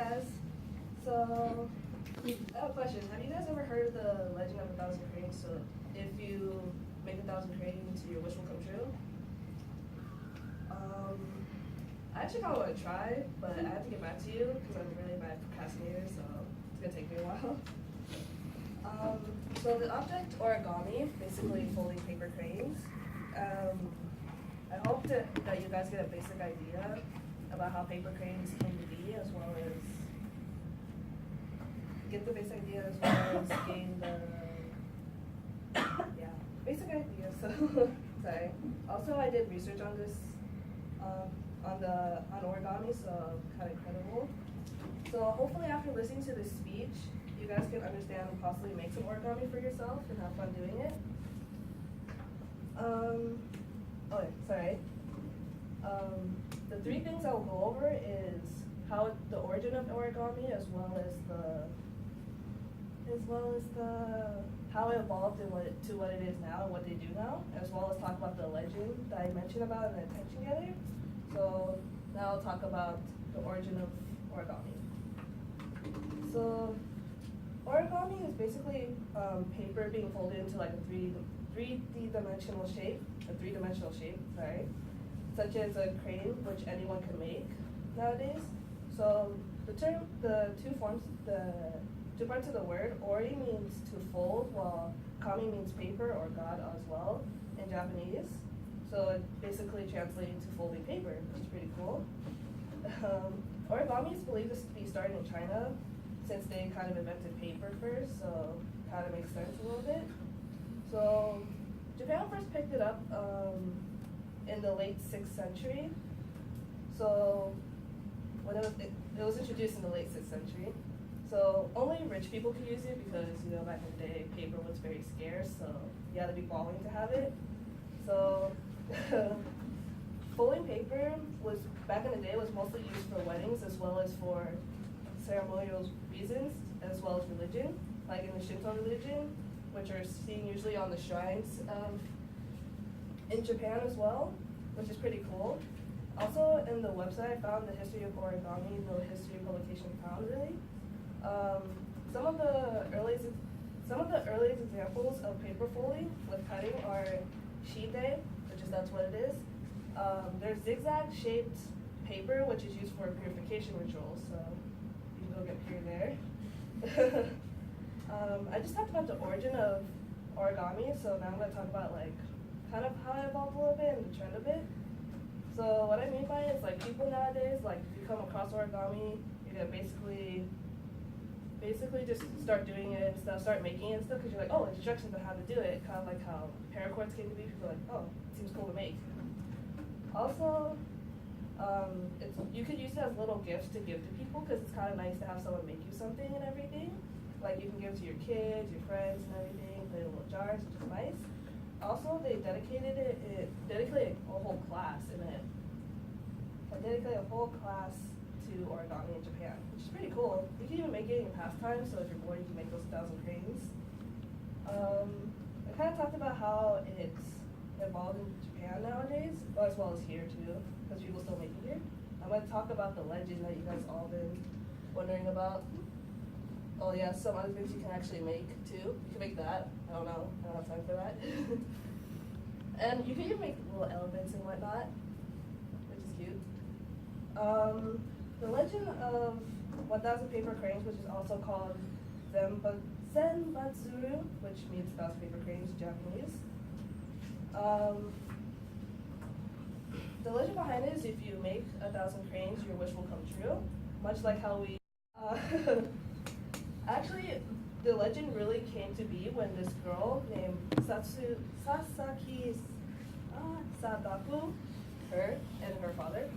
guys. So, I have a question. Have you guys ever heard of the legend of a thousand cranes? So, if you make a thousand cranes, your wish will come true? I actually kind of want to try, but I have to get back to you because I'm a really bad procrastinator, so it's going to take me a while. So the object origami, basically folding paper cranes. I hope that you guys get a basic idea about how paper cranes came to be, as well as get the basic idea, as well as gain the basic idea. So sorry. Also, I did research on this on origami, so kind of credible. So hopefully, after listening to this speech, you guys can understand and possibly make some origami for yourself and have fun doing it. The three things I'll go over is how the origin of origami, as well as how it evolved and to what it is now and what they do now, as well as talk about the legend that I mentioned about in the attention getter. So now I'll talk about the origin of origami. So origami is basically paper being folded into like a three-dimensional shape, sorry, such as a crane, which anyone can make nowadays. So the two parts of the word, ori means to fold, while kami means paper or god as well in Japanese. So it basically translates to folding paper, which is pretty cool. Origami is believed to be started in China, since they kind of invented paper first, so kind of makes sense a little bit. So Japan first picked it up in the late 6th century. So when it was introduced in the late 6th century. So only rich people could use it because, you know, back in the day, paper was very scarce, so you had to be balling to have it. So folding paper was, back in the day, was mostly used for weddings as well as for ceremonial reasons, as well as religion, like in the Shinto religion, which are seen usually on the shrines in Japan as well, which is pretty cool. Also, in the website, I found the history of origami, no history of publication found really. Some of the earliest examples of paper folding with cutting are shide, which is that's what it is. There's zigzag-shaped paper, which is used for purification rituals. So you can go get pure there. I just talked about the origin of origami, so now I'm going to talk about like kind of how it evolved a little bit and the trend of it. So what I mean by it is like people nowadays, like if you come across origami, you're gonna basically just start doing it and stuff, start making it and stuff, because you're like, oh, instructions on how to do it, kind of like how paracords came to be. People are like, oh, it seems cool to make. Also, you could use it as little gifts to give to people, because it's kind of nice to have someone make you something and everything. Like you can give it to your kids, your friends and everything, put it in little jars, which is nice. Also, they dedicated a whole class in it. I dedicated a whole class to origami in Japan, which is pretty cool. You can even make it in your pastime, so if you're bored, you can make those 1,000 cranes. I kind of talked about how it's evolved in Japan nowadays, as well as here too, because people still make it here. I'm going to talk about the legend that you guys all been wondering about. Oh yeah, some other things you can actually make too. You can make that. I don't know. I don't have time for that. And you can even make little elephants and whatnot, which is cute. The legend of 1,000 paper cranes, which is also called Zenbatsuru, which means 1,000 paper cranes in Japanese. The legend behind it is if you make 1,000 cranes, your wish will come true. Much like how we actually, the legend really came to be when this girl named Sasaki Sadaku, her and her father,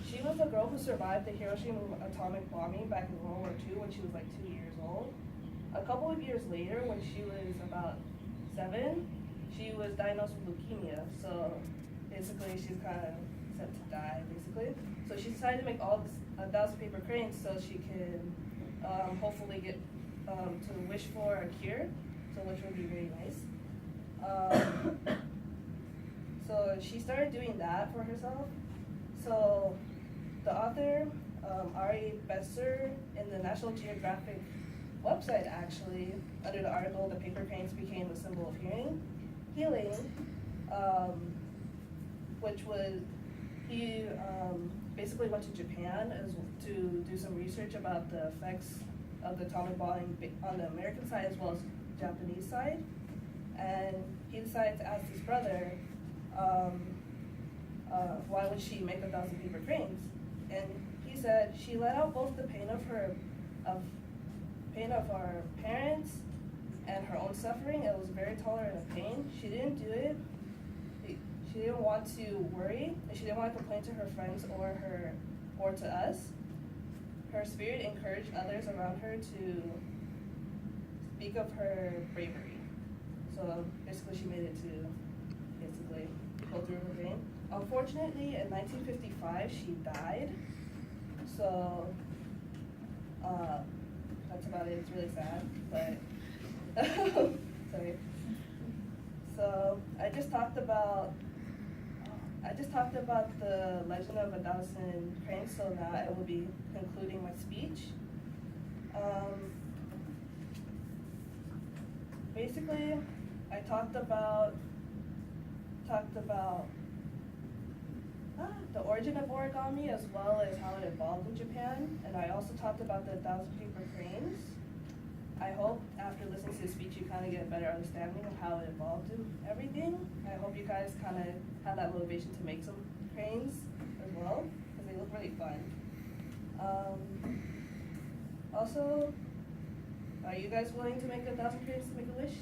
she was a girl who survived the Hiroshima atomic bombing back in World War II when she was like 2 years old. A couple of years later, when she was about 7, she was diagnosed with leukemia. So basically, she's kind of set to die, basically. So she decided to make all this 1,000 paper cranes so she could hopefully get to wish for a cure, so which would be very nice. So she started doing that for herself. So the author Ari Besser in the National Geographic website, actually, under the article, "The Paper Cranes Became a Symbol of Healing," which was, he basically went to Japan to do some research about the effects of the atomic bombing on the American side as well as Japanese side. And he decided to ask his brother, why would she make 1,000 paper cranes? And he said she let out both the pain of our parents and her own suffering. It was very tolerant of pain. She didn't do it. She didn't want to worry, and she didn't want to complain to her friends or to us. Her spirit encouraged others around her to speak of her bravery. So basically, she made it to go through her vein. Unfortunately, in 1955, she died. So that's about it. It's really sad, but sorry. So I just talked about the legend of 1,000 cranes. So now I will be concluding my speech. Basically, I talked about the origin of origami as well as how it evolved in Japan, and I also talked about the 1,000 paper cranes. I hope after listening to the speech you kind of get a better understanding of how it evolved and everything. I hope you guys kind of have that motivation to make some cranes as well, because they look really fun. Also, are you guys willing to make 1,000 cranes to make a wish?